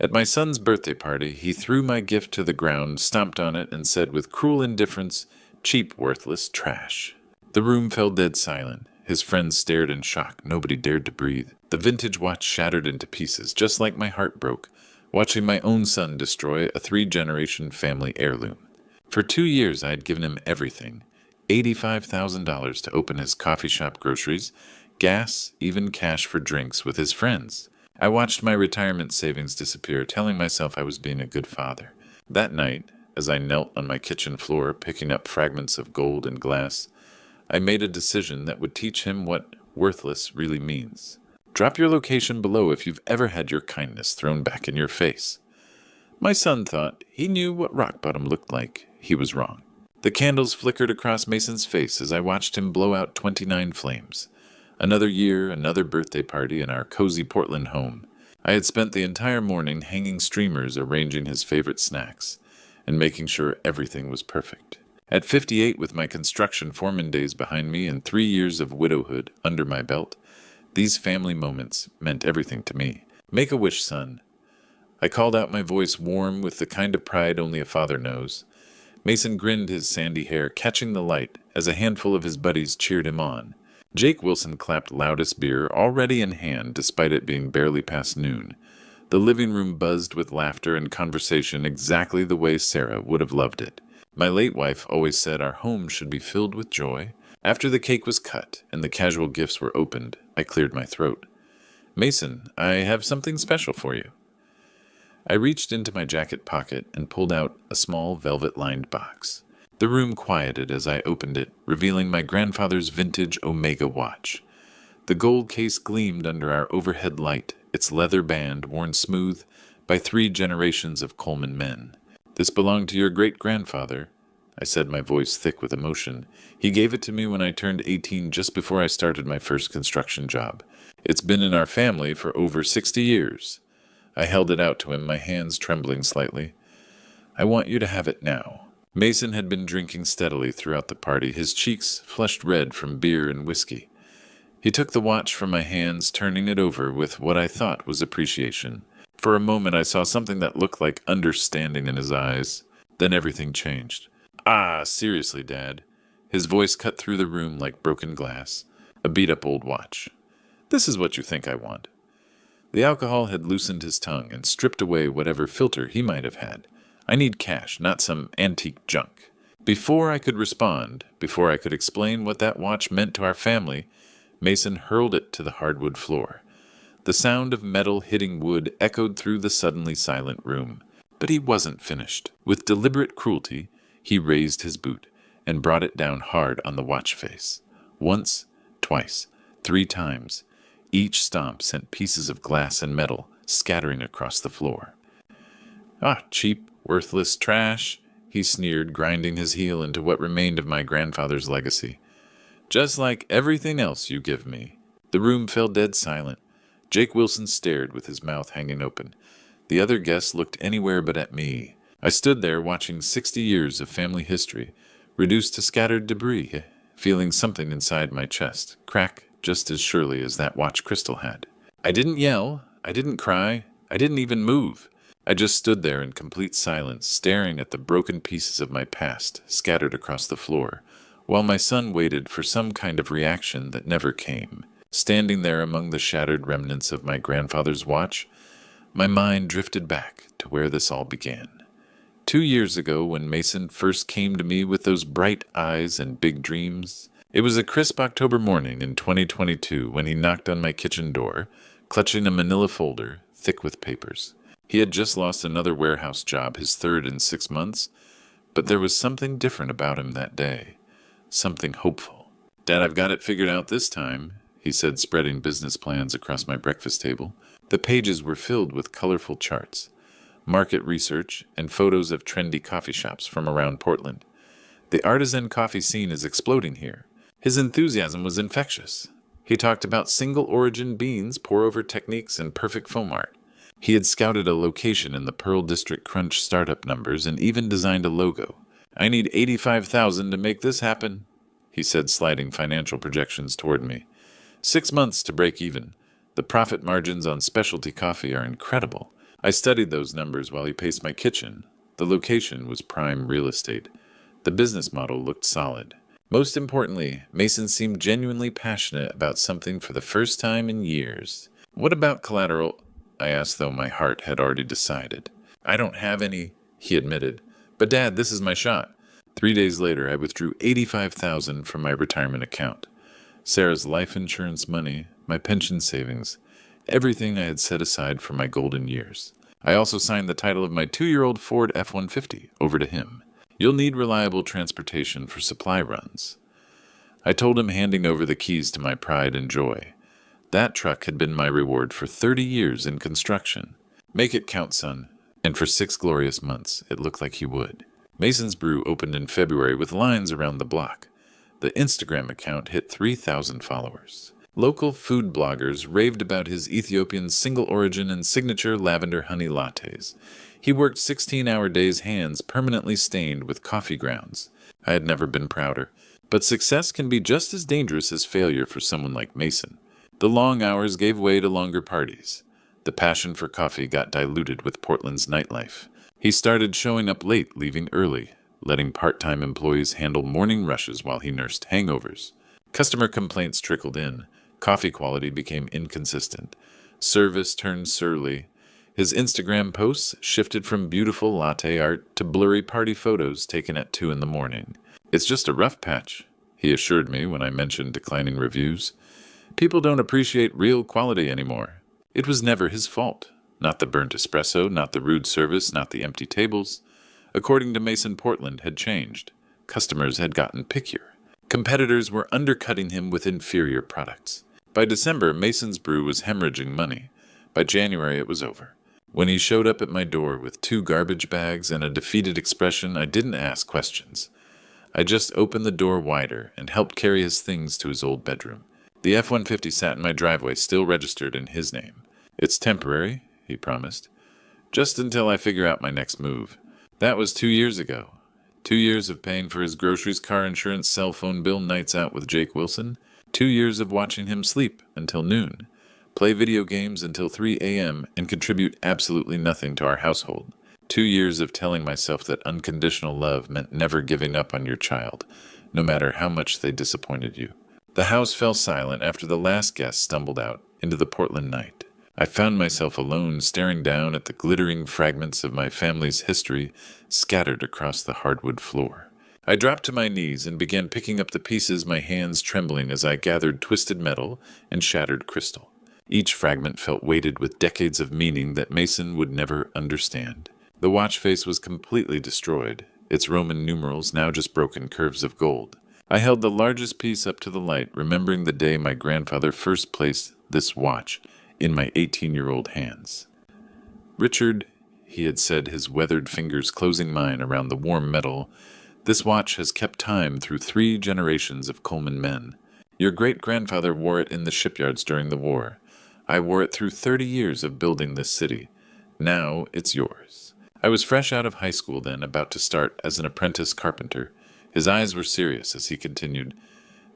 At my son's birthday party, he threw my gift to the ground, stomped on it, and said with cruel indifference, "Cheap, worthless trash." The room fell dead silent. His friends stared in shock. Nobody dared to breathe. The vintage watch shattered into pieces, just like my heart broke, watching my own son destroy a three-generation family heirloom. For 2 years I had given him everything. $85,000 to open his coffee shop groceries, gas, even cash for drinks with his friends. I watched my retirement savings disappear, telling myself I was being a good father. That night, as I knelt on my kitchen floor picking up fragments of gold and glass, I made a decision that would teach him what worthless really means. Drop your location below if you've ever had your kindness thrown back in your face. My son thought he knew what rock bottom looked like. He was wrong. The candles flickered across Mason's face as I watched him blow out 29 flames. Another year, another birthday party in our cozy Portland home. I had spent the entire morning hanging streamers, arranging his favorite snacks, and making sure everything was perfect. At 58, with my construction foreman days behind me and 3 years of widowhood under my belt, these family moments meant everything to me. Make a wish, son. I called out, my voice warm with the kind of pride only a father knows. Mason grinned his sandy hair, catching the light as a handful of his buddies cheered him on. Jake Wilson clapped loudest beer, already in hand despite it being barely past noon. The living room buzzed with laughter and conversation exactly the way Sarah would have loved it. My late wife always said our home should be filled with joy. After the cake was cut and the casual gifts were opened, I cleared my throat. "Mason, I have something special for you." I reached into my jacket pocket and pulled out a small velvet-lined box. The room quieted as I opened it, revealing my grandfather's vintage Omega watch. The gold case gleamed under our overhead light, its leather band worn smooth by 3 generations of Coleman men. "This belonged to your great-grandfather," I said, my voice thick with emotion. "He gave it to me when I turned 18, just before I started my first construction job. It's been in our family for over 60 years. I held it out to him, my hands trembling slightly. "I want you to have it now." Mason had been drinking steadily throughout the party, his cheeks flushed red from beer and whiskey. He took the watch from my hands, turning it over with what I thought was appreciation. For a moment I saw something that looked like understanding in his eyes. Then everything changed. "Ah, seriously, Dad." His voice cut through the room like broken glass. "A beat-up old watch. This is what you think I want." The alcohol had loosened his tongue and stripped away whatever filter he might have had. "I need cash, not some antique junk." Before I could respond, before I could explain what that watch meant to our family, Mason hurled it to the hardwood floor. The sound of metal hitting wood echoed through the suddenly silent room. But he wasn't finished. With deliberate cruelty, he raised his boot and brought it down hard on the watch face. Once, twice, 3 times. Each stomp sent pieces of glass and metal scattering across the floor. "Ah, cheap, worthless trash," he sneered, grinding his heel into what remained of my grandfather's legacy. "Just like everything else you give me." The room fell dead silent. Jake Wilson stared with his mouth hanging open. The other guests looked anywhere but at me. I stood there watching 60 years of family history, reduced to scattered debris, feeling something inside my chest crack just as surely as that watch crystal had. I didn't yell, I didn't cry, I didn't even move. I just stood there in complete silence, staring at the broken pieces of my past scattered across the floor, while my son waited for some kind of reaction that never came. Standing there among the shattered remnants of my grandfather's watch, my mind drifted back to where this all began. 2 years ago, when Mason first came to me with those bright eyes and big dreams. It was a crisp October morning in 2022 when he knocked on my kitchen door, clutching a manila folder thick with papers. He had just lost another warehouse job, his 3rd in 6 months, but there was something different about him that day, something hopeful. "Dad, I've got it figured out this time," he said, spreading business plans across my breakfast table. The pages were filled with colorful charts, market research, and photos of trendy coffee shops from around Portland. "The artisan coffee scene is exploding here." His enthusiasm was infectious. He talked about single-origin beans, pour-over techniques, and perfect foam art. He had scouted a location in the Pearl District Crunch startup numbers and even designed a logo. "I need $85,000 to make this happen," he said, sliding financial projections toward me. 6 months to break even. The profit margins on specialty coffee are incredible. I studied those numbers while he paced my kitchen. The location was prime real estate. The business model looked solid. Most importantly, Mason seemed genuinely passionate about something for the first time in years. "What about collateral?" I asked, though my heart had already decided. "I don't have any," he admitted. "But Dad, this is my shot." 3 days later, I withdrew $85,000 from my retirement account. Sarah's life insurance money, my pension savings, everything I had set aside for my golden years. I also signed the title of my 2-year-old Ford F-150 over to him. "You'll need reliable transportation for supply runs." I told him, handing over the keys to my pride and joy. That truck had been my reward for 30 years in construction. "Make it count, son." And for 6 glorious months, it looked like he would. Mason's Brew opened in February with lines around the block. The Instagram account hit 3,000 followers. Local food bloggers raved about his Ethiopian single origin and signature lavender honey lattes. He worked 16-hour days, hands permanently stained with coffee grounds. I had never been prouder. But success can be just as dangerous as failure for someone like Mason. The long hours gave way to longer parties. The passion for coffee got diluted with Portland's nightlife. He started showing up late, leaving early, letting part-time employees handle morning rushes while he nursed hangovers. Customer complaints trickled in. Coffee quality became inconsistent. Service turned surly. His Instagram posts shifted from beautiful latte art to blurry party photos taken at 2 in the morning. "It's just a rough patch," he assured me when I mentioned declining reviews. "People don't appreciate real quality anymore." It was never his fault. Not the burnt espresso, not the rude service, not the empty tables. According to Mason, Portland had changed. Customers had gotten pickier. Competitors were undercutting him with inferior products. By December, Mason's Brew was hemorrhaging money. By January, it was over. When he showed up at my door with 2 garbage bags and a defeated expression, I didn't ask questions. I just opened the door wider and helped carry his things to his old bedroom. The F-150 sat in my driveway, still registered in his name. "It's temporary," he promised. "Just until I figure out my next move." That was 2 years ago. 2 years of paying for his groceries, car insurance, cell phone bill, nights out with Jake Wilson. 2 years of watching him sleep until noon, play video games until 3 a.m., and contribute absolutely nothing to our household. 2 years of telling myself that unconditional love meant never giving up on your child, no matter how much they disappointed you. The house fell silent after the last guest stumbled out into the Portland night. I found myself alone, staring down at the glittering fragments of my family's history scattered across the hardwood floor. I dropped to my knees and began picking up the pieces, my hands trembling as I gathered twisted metal and shattered crystal. Each fragment felt weighted with decades of meaning that Mason would never understand. The watch face was completely destroyed, its Roman numerals now just broken curves of gold. I held the largest piece up to the light, remembering the day my grandfather first placed this watch in my 18-year-old hands. "Richard," he had said, his weathered fingers closing mine around the warm metal, "this watch has kept time through 3 generations of Coleman men. Your great-grandfather wore it in the shipyards during the war. I wore it through 30 years of building this city. Now it's yours." I was fresh out of high school then, about to start as an apprentice carpenter. His eyes were serious as he continued,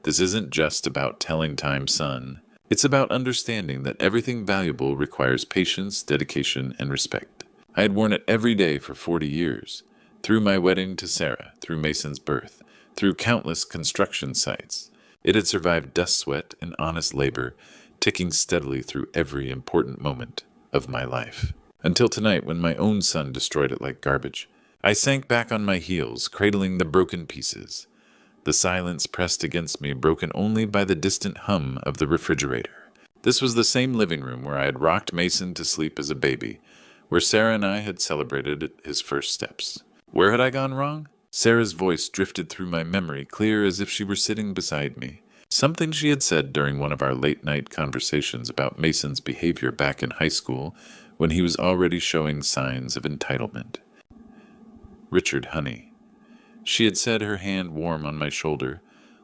"This isn't just about telling time, son. It's about understanding that everything valuable requires patience, dedication, and respect. I had worn it every day for 40 years, through my wedding to Sarah, through Mason's birth, through countless construction sites. It had survived dust, sweat, and honest labor, ticking steadily through every important moment of my life. Until tonight, when my own son destroyed it like garbage. I sank back on my heels, cradling the broken pieces. The silence pressed against me, broken only by the distant hum of the refrigerator. This was the same living room where I had rocked Mason to sleep as a baby, where Sarah and I had celebrated his first steps. Where had I gone wrong? Sarah's voice drifted through my memory, clear as if she were sitting beside me. Something she had said during one of our late-night conversations about Mason's behavior back in high school, when he was already showing signs of entitlement. "Richard, honey." She had said, her hand warm on my shoulder.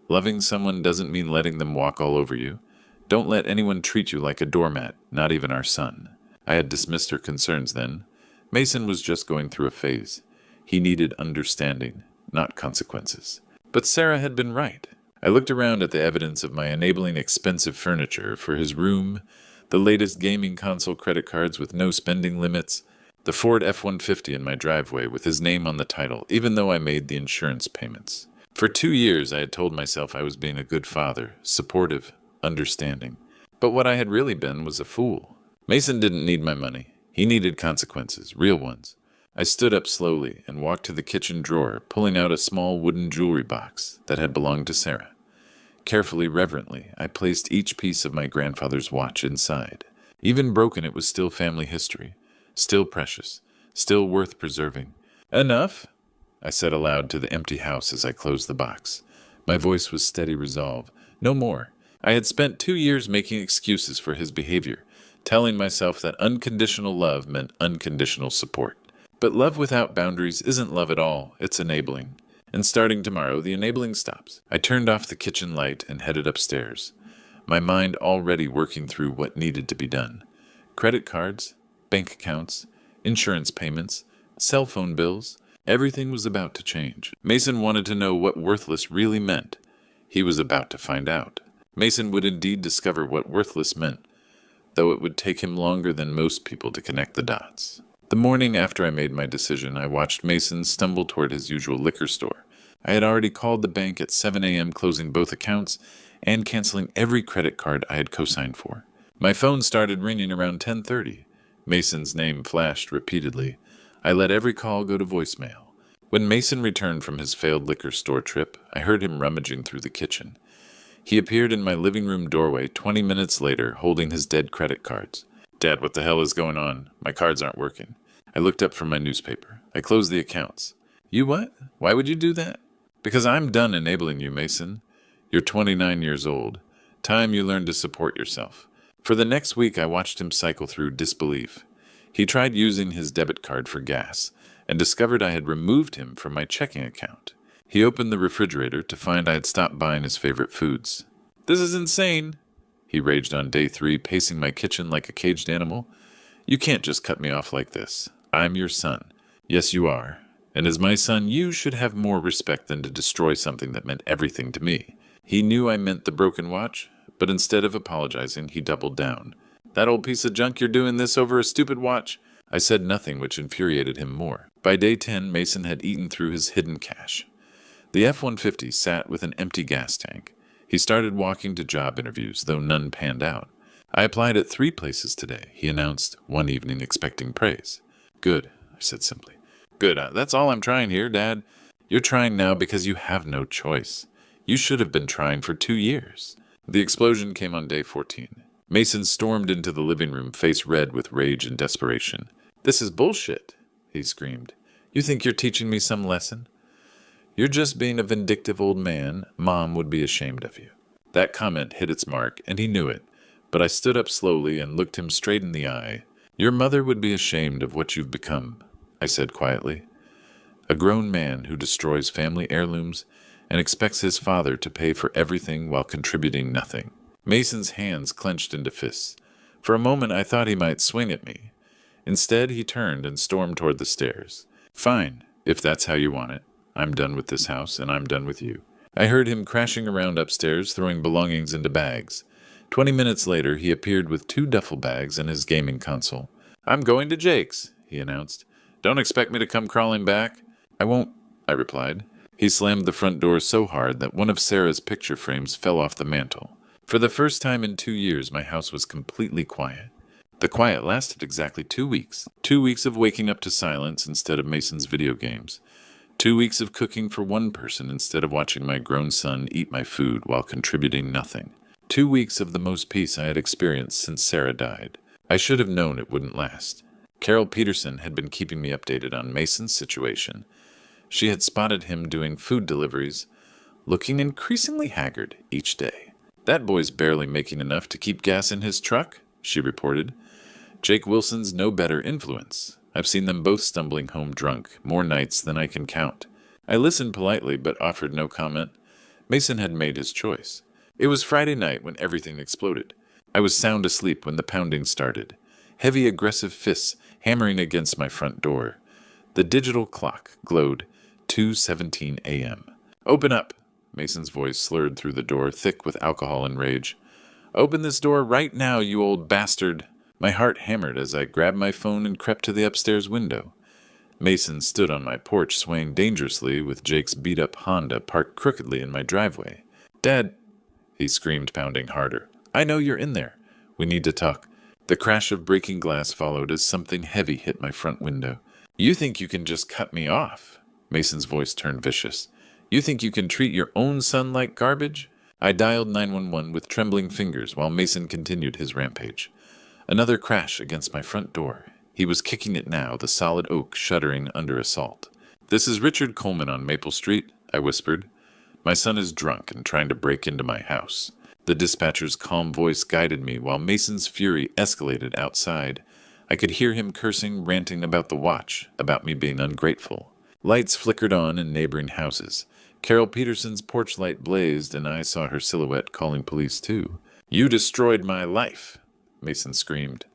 "Loving someone doesn't mean letting them walk all over you. Don't let anyone treat you like a doormat, not even our son." I had dismissed her concerns then. Mason was just going through a phase. He needed understanding, not consequences. But Sarah had been right. I looked around at the evidence of my enabling expensive furniture for his room, the latest gaming console, credit cards with no spending limits, The Ford F-150 in my driveway with his name on the title, even though I made the insurance payments. For 2 years, I had told myself I was being a good father, supportive, understanding. But what I had really been was a fool. Mason didn't need my money. He needed consequences, real ones. I stood up slowly and walked to the kitchen drawer, pulling out a small wooden jewelry box that had belonged to Sarah. Carefully, reverently, I placed each piece of my grandfather's watch inside. Even broken, it was still family history, still precious, still worth preserving. "Enough," I said aloud to the empty house as I closed the box. My voice was steady resolve. No more. I had spent 2 years making excuses for his behavior, telling myself that unconditional love meant unconditional support. But love without boundaries isn't love at all, it's enabling. And starting tomorrow, the enabling stops. I turned off the kitchen light and headed upstairs, my mind already working through what needed to be done. Credit cards, bank accounts, insurance payments, cell phone bills, everything was about to change. Mason wanted to know what worthless really meant. He was about to find out. Mason would indeed discover what worthless meant, though it would take him longer than most people to connect the dots. The morning after I made my decision, I watched Mason stumble toward his usual liquor store. I had already called the bank at 7 a.m., closing both accounts and canceling every credit card I had co-signed for. My phone started ringing around 10:30. Mason's name flashed repeatedly. I let every call go to voicemail. When Mason returned from his failed liquor store trip, I heard him rummaging through the kitchen. He appeared in my living room doorway 20 minutes later, holding his dead credit cards. "Dad, what the hell is going on? My cards aren't working." I looked up from my newspaper. I closed the accounts. "You what? Why would you do that?" "Because I'm done enabling you, Mason. You're 29 years old. Time you learn to support yourself." For the next week, I watched him cycle through disbelief. He tried using his debit card for gas and discovered I had removed him from my checking account. He opened the refrigerator to find I had stopped buying his favorite foods. "This is insane," he raged on day 3, pacing my kitchen like a caged animal. "You can't just cut me off like this. I'm your son." "Yes, you are. And as my son, you should have more respect than to destroy something that meant everything to me." He knew I meant the broken watch, but instead of apologizing, he doubled down. "That old piece of junk, you're doing this over a stupid watch?" I said nothing, which infuriated him more. By day 10, Mason had eaten through his hidden cash. The F-150 sat with an empty gas tank. He started walking to job interviews, though none panned out. "I applied at 3 places today," he announced one evening, expecting praise. "Good," I said simply. "Good. That's all I'm trying here, Dad." "You're trying now because you have no choice. You should have been trying for 2 years. The explosion came on day 14. Mason stormed into the living room, face red with rage and desperation. "This is bullshit," he screamed. "You think you're teaching me some lesson? You're just being a vindictive old man. Mom would be ashamed of you." That comment hit its mark, and he knew it, but I stood up slowly and looked him straight in the eye. "Your mother would be ashamed of what you've become," I said quietly. "A grown man who destroys family heirlooms and expects his father to pay for everything while contributing nothing." Mason's hands clenched into fists. For a moment I thought he might swing at me. Instead, he turned and stormed toward the stairs. "Fine, if that's how you want it. I'm done with this house, and I'm done with you." I heard him crashing around upstairs, throwing belongings into bags. 20 minutes later, he appeared with 2 duffel bags and his gaming console. "I'm going to Jake's," he announced. "Don't expect me to come crawling back." "I won't," I replied. He slammed the front door so hard that one of Sarah's picture frames fell off the mantel. For the first time in 2 years, my house was completely quiet. The quiet lasted exactly 2 weeks. 2 weeks of waking up to silence instead of Mason's video games. 2 weeks of cooking for one person instead of watching my grown son eat my food while contributing nothing. 2 weeks of the most peace I had experienced since Sarah died. I should have known it wouldn't last. Carol Peterson had been keeping me updated on Mason's situation. She had spotted him doing food deliveries, looking increasingly haggard each day. "That boy's barely making enough to keep gas in his truck," she reported. "Jake Wilson's no better influence. I've seen them both stumbling home drunk, more nights than I can count." I listened politely, but offered no comment. Mason had made his choice. It was Friday night when everything exploded. I was sound asleep when the pounding started. Heavy, aggressive fists hammering against my front door. The digital clock glowed 2:17 a.m. "Open up!" Mason's voice slurred through the door, thick with alcohol and rage. "Open this door right now, you old bastard!" My heart hammered as I grabbed my phone and crept to the upstairs window. Mason stood on my porch swaying dangerously with Jake's beat-up Honda parked crookedly in my driveway. "Dad," he screamed, pounding harder. "I know you're in there. We need to talk." The crash of breaking glass followed as something heavy hit my front window. "You think you can just cut me off?" Mason's voice turned vicious. "You think you can treat your own son like garbage?" I dialed 911 with trembling fingers while Mason continued his rampage. Another crash against my front door. He was kicking it now, the solid oak shuddering under assault. "This is Richard Coleman on Maple Street," I whispered. "My son is drunk and trying to break into my house." The dispatcher's calm voice guided me while Mason's fury escalated outside. I could hear him cursing, ranting about the watch, about me being ungrateful. Lights flickered on in neighboring houses. Carol Peterson's porch light blazed, and I saw her silhouette calling police too. "You destroyed my life," Mason screamed.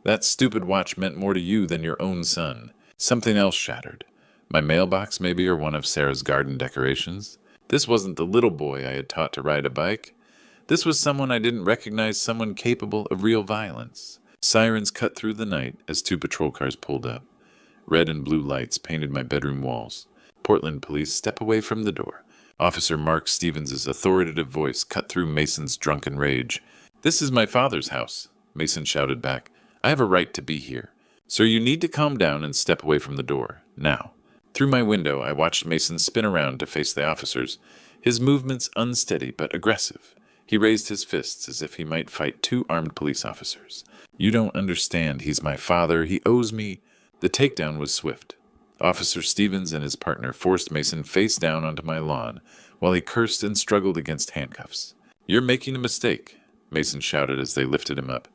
"That stupid watch meant more to you than your own son." Something else shattered. My mailbox, maybe, or one of Sarah's garden decorations. This wasn't the little boy I had taught to ride a bike. This was someone I didn't recognize, someone capable of real violence. Sirens cut through the night as 2 patrol cars pulled up. Red and blue lights painted my bedroom walls. Portland police step away from the door. Officer Mark Stevens' authoritative voice cut through Mason's drunken rage. "This is my father's house," Mason shouted back. "I have a right to be here. Sir, you need to calm down and step away from the door. Now." Through my window, I watched Mason spin around to face the officers, his movements unsteady but aggressive. He raised his fists as if he might fight 2 armed police officers. "You don't understand. He's my father. He owes me." The takedown was swift. Officer Stevens and his partner forced Mason face down onto my lawn while he cursed and struggled against handcuffs. "You're making a mistake," Mason shouted as they lifted him up.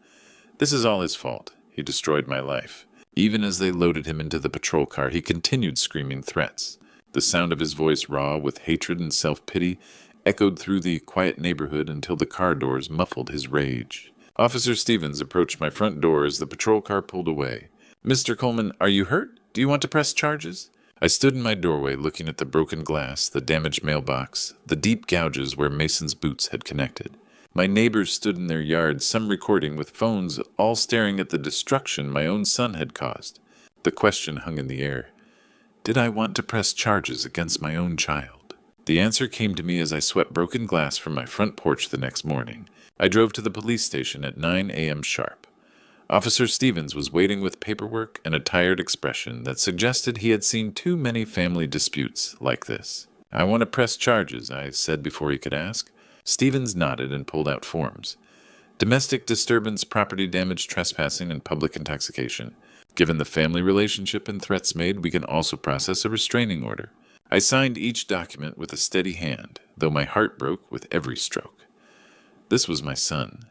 "This is all his fault. He destroyed my life." Even as they loaded him into the patrol car, he continued screaming threats. The sound of his voice, raw with hatred and self-pity, echoed through the quiet neighborhood until the car doors muffled his rage. Officer Stevens approached my front door as the patrol car pulled away. "Mr. Coleman, are you hurt? Do you want to press charges?" I stood in my doorway looking at the broken glass, the damaged mailbox, the deep gouges where Mason's boots had connected. My neighbors stood in their yards, some recording with phones, all staring at the destruction my own son had caused. The question hung in the air. Did I want to press charges against my own child? The answer came to me as I swept broken glass from my front porch the next morning. I drove to the police station at 9 a.m. sharp. Officer Stevens was waiting with paperwork and a tired expression that suggested he had seen too many family disputes like this. "I want to press charges," I said before he could ask. Stevens nodded and pulled out forms. "Domestic disturbance, property damage, trespassing, and public intoxication. Given the family relationship and threats made, we can also process a restraining order." I signed each document with a steady hand, though my heart broke with every stroke. This was my son,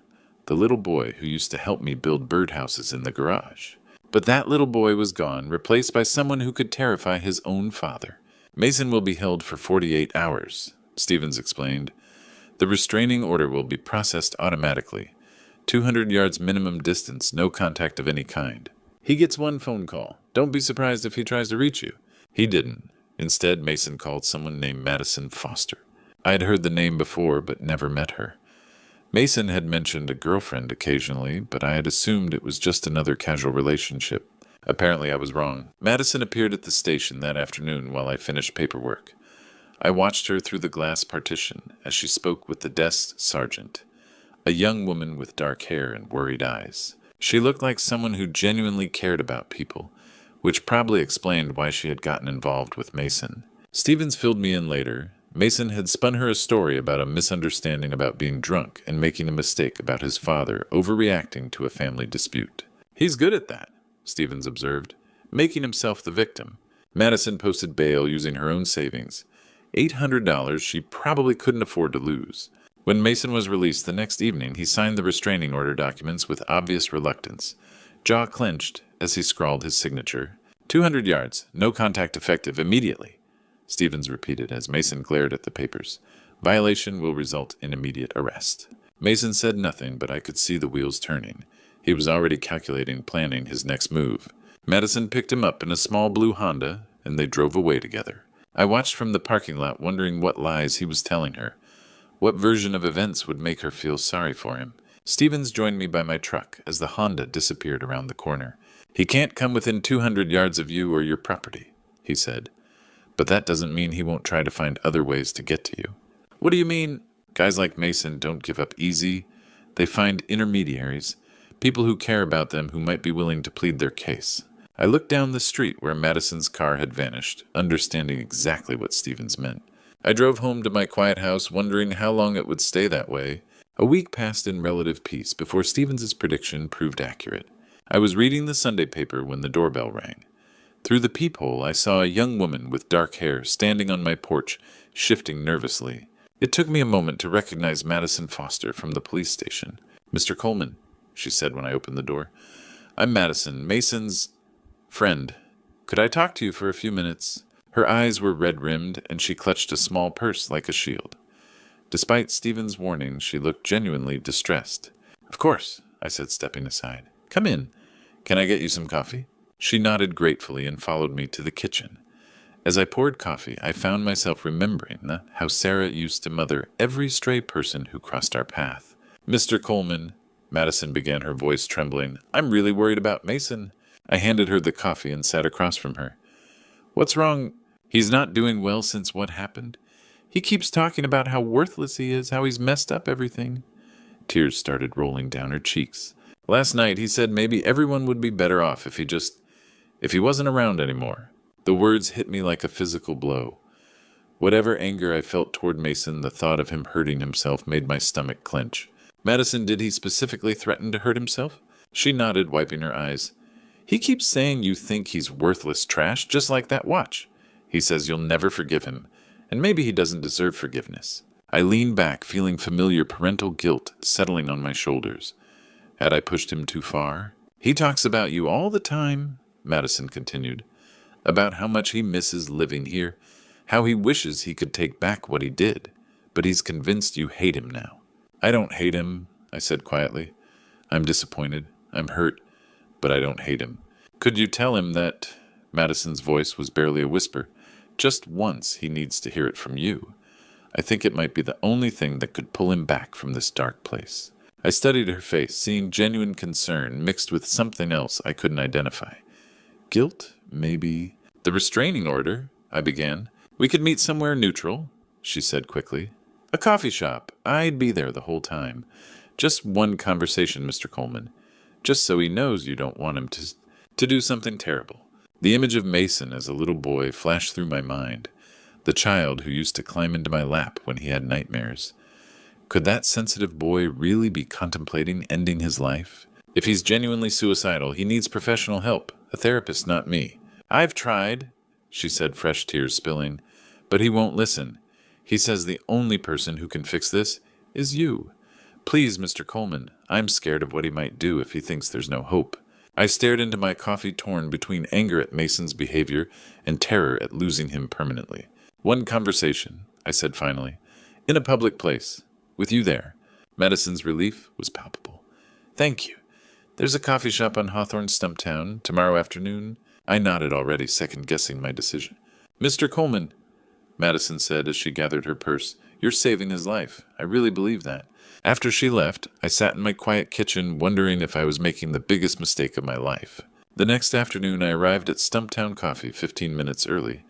the little boy who used to help me build birdhouses in the garage. But that little boy was gone, replaced by someone who could terrify his own father. "Mason will be held for 48 hours, Stevens explained. "The restraining order will be processed automatically. 200 yards minimum distance, no contact of any kind. He gets 1 phone call. Don't be surprised if he tries to reach you." He didn't. Instead, Mason called someone named Madison Foster. I had heard the name before, but never met her. Mason had mentioned a girlfriend occasionally, but I had assumed it was just another casual relationship. Apparently I was wrong. Madison appeared at the station that afternoon while I finished paperwork. I watched her through the glass partition as she spoke with the desk sergeant, a young woman with dark hair and worried eyes. She looked like someone who genuinely cared about people, which probably explained why she had gotten involved with Mason. Stevens filled me in later. Mason had spun her a story about a misunderstanding about being drunk and making a mistake about his father overreacting to a family dispute. "He's good at that," Stevens observed, making himself the victim. Madison posted bail using her own savings. $800 she probably couldn't afford to lose. When Mason was released the next evening, he signed the restraining order documents with obvious reluctance, jaw clenched as he scrawled his signature. 200 yards, no contact effective immediately," Stevens repeated as Mason glared at the papers. "Violation will result in immediate arrest." Mason said nothing, but I could see the wheels turning. He was already calculating, planning his next move. Madison picked him up in a small blue Honda, and they drove away together. I watched from the parking lot, wondering what lies he was telling her. What version of events would make her feel sorry for him? Stevens joined me by my truck as the Honda disappeared around the corner. "He can't come within 200 yards of you or your property," he said. "But that doesn't mean he won't try to find other ways to get to you." "What do you mean?" "Guys like Mason don't give up easy. They find intermediaries, people who care about them who might be willing to plead their case." I looked down the street where Madison's car had vanished, understanding exactly what Stevens meant. I drove home to my quiet house, wondering how long it would stay that way. A week passed in relative peace before Stevens's prediction proved accurate. I was reading the Sunday paper when the doorbell rang. Through the peephole, I saw a young woman with dark hair standing on my porch, shifting nervously. It took me a moment to recognize Madison Foster from the police station. "Mr. Coleman," she said when I opened the door. "I'm Madison, Mason's friend. Could I talk to you for a few minutes?" Her eyes were red-rimmed, and she clutched a small purse like a shield. Despite Stephen's warning, she looked genuinely distressed. "Of course," I said, stepping aside. "Come in. Can I get you some coffee?" She nodded gratefully and followed me to the kitchen. As I poured coffee, I found myself remembering how Sarah used to mother every stray person who crossed our path. "Mr. Coleman," Madison began, her voice trembling, "I'm really worried about Mason." I handed her the coffee and sat across from her. "What's wrong? He's not doing well since what happened? He keeps talking about how worthless he is, how he's messed up everything." Tears started rolling down her cheeks. "Last night he said maybe everyone would be better off if he wasn't around anymore." The words hit me like a physical blow. Whatever anger I felt toward Mason, the thought of him hurting himself made my stomach clench. "Madison, did he specifically threaten to hurt himself?" She nodded, wiping her eyes. "He keeps saying you think he's worthless trash, just like that watch. He says you'll never forgive him, and maybe he doesn't deserve forgiveness." I leaned back, feeling familiar parental guilt settling on my shoulders. Had I pushed him too far? "He talks about you all the time," Madison continued, "about how much he misses living here, how he wishes he could take back what he did, but he's convinced you hate him now." "I don't hate him," I said quietly. "I'm disappointed. I'm hurt, but I don't hate him." "Could you tell him that," Madison's voice was barely a whisper, "just once he needs to hear it from you? I think it might be the only thing that could pull him back from this dark place." I studied her face, seeing genuine concern mixed with something else I couldn't identify. Guilt, maybe. "The restraining order," I began. "We could meet somewhere neutral," she said quickly. "A coffee shop. I'd be there the whole time. Just one conversation, Mr. Coleman. Just so he knows you don't want him to do something terrible." The image of Mason as a little boy flashed through my mind. The child who used to climb into my lap when he had nightmares. Could that sensitive boy really be contemplating ending his life? If he's genuinely suicidal, he needs professional help. A therapist, not me. "I've tried," she said, fresh tears spilling, "but he won't listen. He says the only person who can fix this is you. Please, Mr. Coleman, I'm scared of what he might do if he thinks there's no hope." I stared into my coffee, torn between anger at Mason's behavior and terror at losing him permanently. "One conversation," I said finally, "in a public place, with you there." Madison's relief was palpable. "Thank you. There's a coffee shop on Hawthorne Stumptown tomorrow afternoon." I nodded, already second-guessing my decision. "Mr. Coleman," Madison said as she gathered her purse, "you're saving his life. I really believe that." After she left, I sat in my quiet kitchen wondering if I was making the biggest mistake of my life. The next afternoon I arrived at Stumptown Coffee 15 minutes early.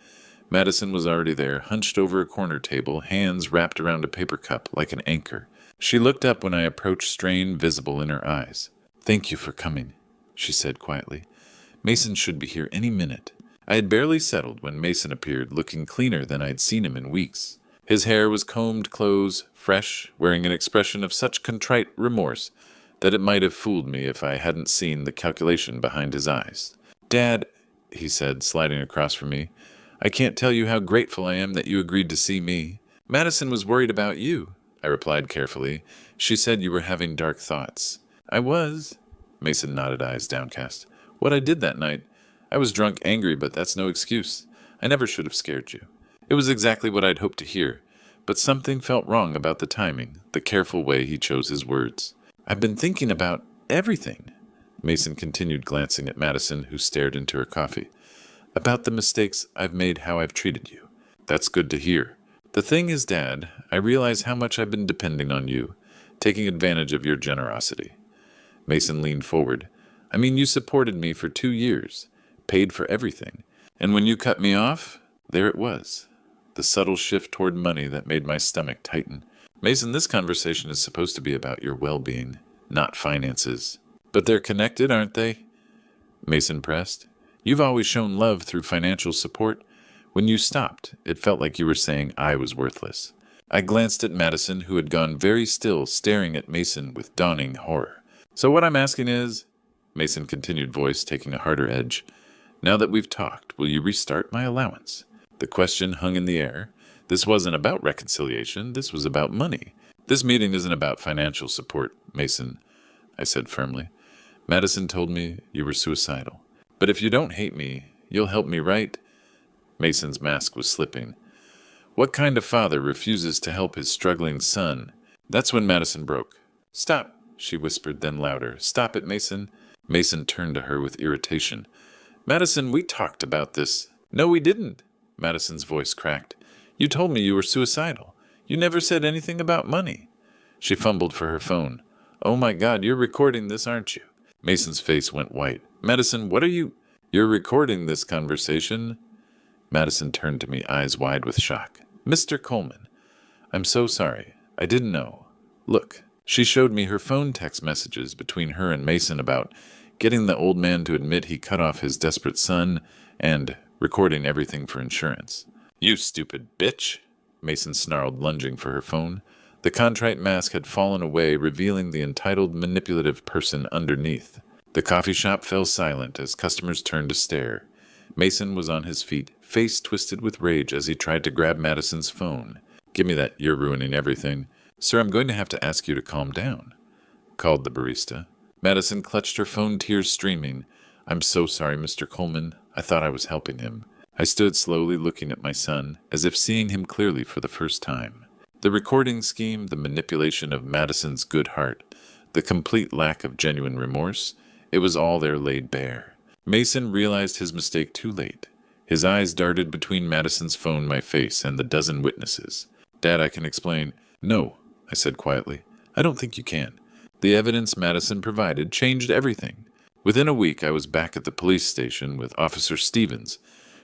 Madison was already there, hunched over a corner table, hands wrapped around a paper cup like an anchor. She looked up when I approached, strain visible in her eyes. "Thank you for coming," she said quietly. "Mason should be here any minute." I had barely settled when Mason appeared, looking cleaner than I'd seen him in weeks. His hair was combed close, fresh, wearing an expression of such contrite remorse that it might have fooled me if I hadn't seen the calculation behind his eyes. "Dad," he said, sliding across from me, "I can't tell you how grateful I am that you agreed to see me." "Madison was worried about you," I replied carefully. "She said you were having dark thoughts." "I was." Mason nodded, eyes downcast. "What I did that night, I was drunk angry, but that's no excuse. I never should have scared you." It was exactly what I'd hoped to hear, but something felt wrong about the timing, the careful way he chose his words. "I've been thinking about everything," Mason continued, glancing at Madison, who stared into her coffee. "About the mistakes I've made, how I've treated you." "That's good to hear. The thing is, Dad, I realize how much I've been depending on you. taking advantage of your generosity. Mason leaned forward. I mean, you supported me for 2 years, paid for everything. And when you cut me off, there it was. The subtle shift toward money that made my stomach tighten. Mason, this conversation is supposed to be about your well-being, not finances. But they're connected, aren't they? Mason pressed. You've always shown love through financial support. When you stopped, it felt like you were saying I was worthless. I glanced at Madison, who had gone very still, staring at Mason with dawning horror. So what I'm asking is, Mason continued, voice taking a harder edge, now that we've talked, will you restart my allowance? The question hung in the air. This wasn't about reconciliation, this was about money. This meeting isn't about financial support, Mason, I said firmly. Madison told me you were suicidal. But if you don't hate me, you'll help me, right? Mason's mask was slipping. What kind of father refuses to help his struggling son? That's when Madison broke. Stop, she whispered, then louder. Stop it, Mason. Mason turned to her with irritation. Madison, we talked about this. No, we didn't. Madison's voice cracked. You told me you were suicidal. You never said anything about money. She fumbled for her phone. Oh my God, you're recording this, aren't you? Mason's face went white. Madison, what are you? You're recording this conversation? Madison turned to me, eyes wide with shock. Mr. Coleman, I'm so sorry. I didn't know. Look, she showed me her phone text messages between her and Mason about getting the old man to admit he cut off his desperate son and recording everything for insurance. You stupid bitch, Mason snarled, lunging for her phone. The contrite mask had fallen away, revealing the entitled, manipulative person underneath. The coffee shop fell silent as customers turned to stare. Mason was on his feet, face twisted with rage as he tried to grab Madison's phone. Give me that, you're ruining everything. Sir, I'm going to have to ask you to calm down, called the barista. Madison clutched her phone, tears streaming. I'm so sorry, Mr. Coleman. I thought I was helping him. I stood slowly looking at my son, as if seeing him clearly for the first time. The recording scheme, the manipulation of Madison's good heart, the complete lack of genuine remorse, it was all there laid bare. Mason realized his mistake too late. His eyes darted between Madison's phone, my face, and the dozen witnesses. Dad, I can explain. No, I said quietly. I don't think you can. The evidence Madison provided changed everything. Within a week, I was back at the police station with Officer Stevens,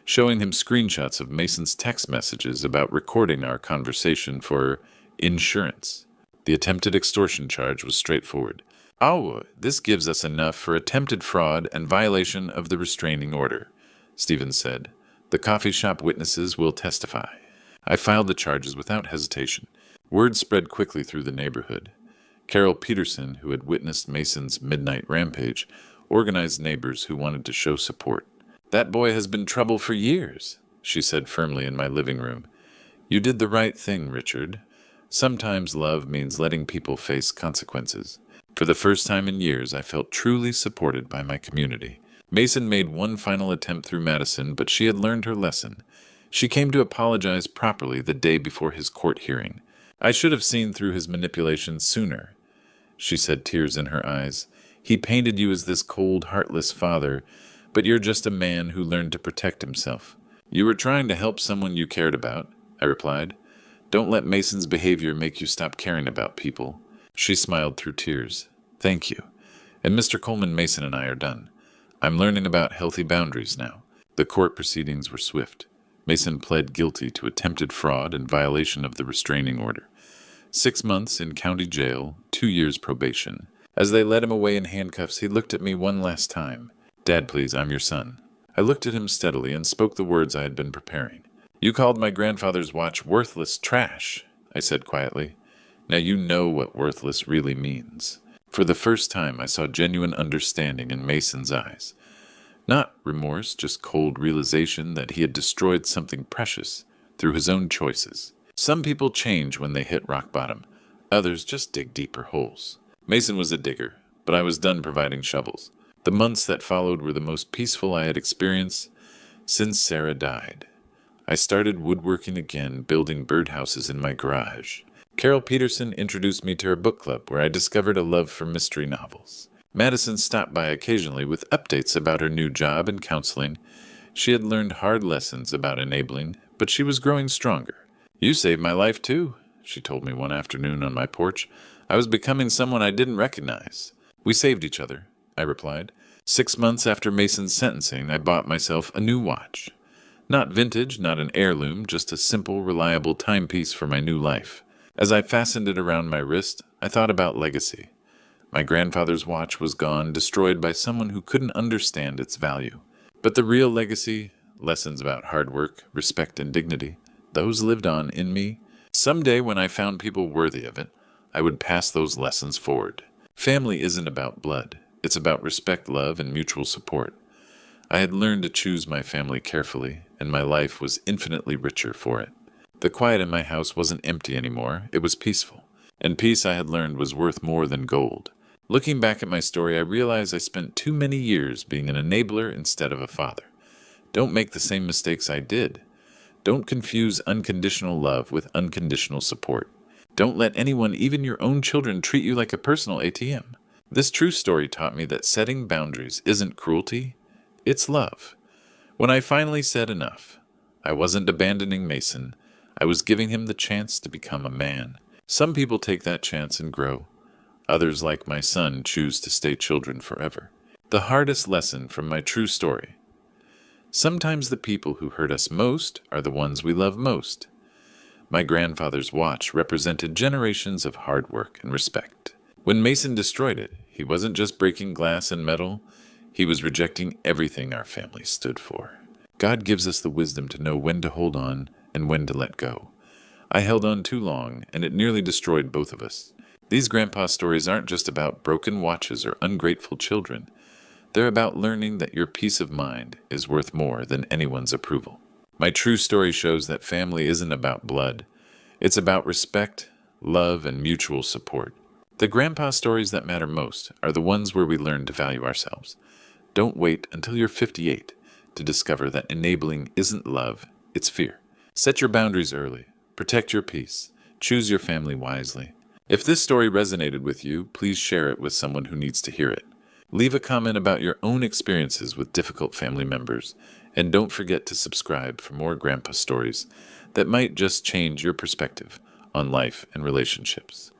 showing him screenshots of Mason's text messages about recording our conversation for insurance. The attempted extortion charge was straightforward. Oh, this gives us enough for attempted fraud and violation of the restraining order, Stevens said. The coffee shop witnesses will testify. I filed the charges without hesitation. Word spread quickly through the neighborhood. Carol Peterson, who had witnessed Mason's midnight rampage, organized neighbors who wanted to show support. That boy has been trouble for years, she said firmly in my living room. You did the right thing, Richard. Sometimes love means letting people face consequences. For the first time in years, I felt truly supported by my community. Mason made one final attempt through Madison, but she had learned her lesson. She came to apologize properly the day before his court hearing. I should have seen through his manipulation sooner, she said, tears in her eyes. He painted you as this cold, heartless father, but you're just a man who learned to protect himself. You were trying to help someone you cared about, I replied. Don't let Mason's behavior make you stop caring about people. She smiled through tears. Thank you. And Mr. Coleman, Mason and I are done. I'm learning about healthy boundaries now. The court proceedings were swift. Mason pled guilty to attempted fraud and violation of the restraining order. 6 months in county jail, 2 years probation. As they led him away in handcuffs, he looked at me one last time. Dad, please, I'm your son. I looked at him steadily and spoke the words I had been preparing. You called my grandfather's watch worthless trash, I said quietly. Now you know what worthless really means. For the first time, I saw genuine understanding in Mason's eyes. Not remorse, just cold realization that he had destroyed something precious through his own choices. Some people change when they hit rock bottom. Others just dig deeper holes. Mason was a digger, but I was done providing shovels. The months that followed were the most peaceful I had experienced since Sarah died. I started woodworking again, building birdhouses in my garage. Carol Peterson introduced me to her book club, where I discovered a love for mystery novels. Madison stopped by occasionally with updates about her new job and counseling. She had learned hard lessons about enabling, but she was growing stronger. You saved my life too, she told me one afternoon on my porch. I was becoming someone I didn't recognize. We saved each other, I replied. 6 months after Mason's sentencing, I bought myself a new watch. Not vintage, not an heirloom, just a simple, reliable timepiece for my new life. As I fastened it around my wrist, I thought about legacy. My grandfather's watch was gone, destroyed by someone who couldn't understand its value. But the real legacy, lessons about hard work, respect, and dignity, those lived on in me. Someday, when I found people worthy of it, I would pass those lessons forward. Family isn't about blood. It's about respect, love, and mutual support. I had learned to choose my family carefully, and my life was infinitely richer for it. The quiet in my house wasn't empty anymore, it was peaceful. And peace, I had learned, was worth more than gold. Looking back at my story, I realize I spent too many years being an enabler instead of a father. Don't make the same mistakes I did. Don't confuse unconditional love with unconditional support. Don't let anyone, even your own children, treat you like a personal ATM. This true story taught me that setting boundaries isn't cruelty, it's love. When I finally said enough, I wasn't abandoning Mason. I was giving him the chance to become a man. Some people take that chance and grow. Others, like my son, choose to stay children forever. The hardest lesson from my true story. Sometimes the people who hurt us most are the ones we love most. My grandfather's watch represented generations of hard work and respect. When Mason destroyed it, he wasn't just breaking glass and metal, he was rejecting everything our family stood for. God gives us the wisdom to know when to hold on and when to let go. I held on too long, and it nearly destroyed both of us. These grandpa stories aren't just about broken watches or ungrateful children. They're about learning that your peace of mind is worth more than anyone's approval. My true story shows that family isn't about blood. It's about respect, love, and mutual support. The grandpa stories that matter most are the ones where we learn to value ourselves. Don't wait until you're 58 to discover that enabling isn't love, it's fear. Set your boundaries early. Protect your peace. Choose your family wisely. If this story resonated with you, please share it with someone who needs to hear it. Leave a comment about your own experiences with difficult family members, and don't forget to subscribe for more grandpa stories that might just change your perspective on life and relationships.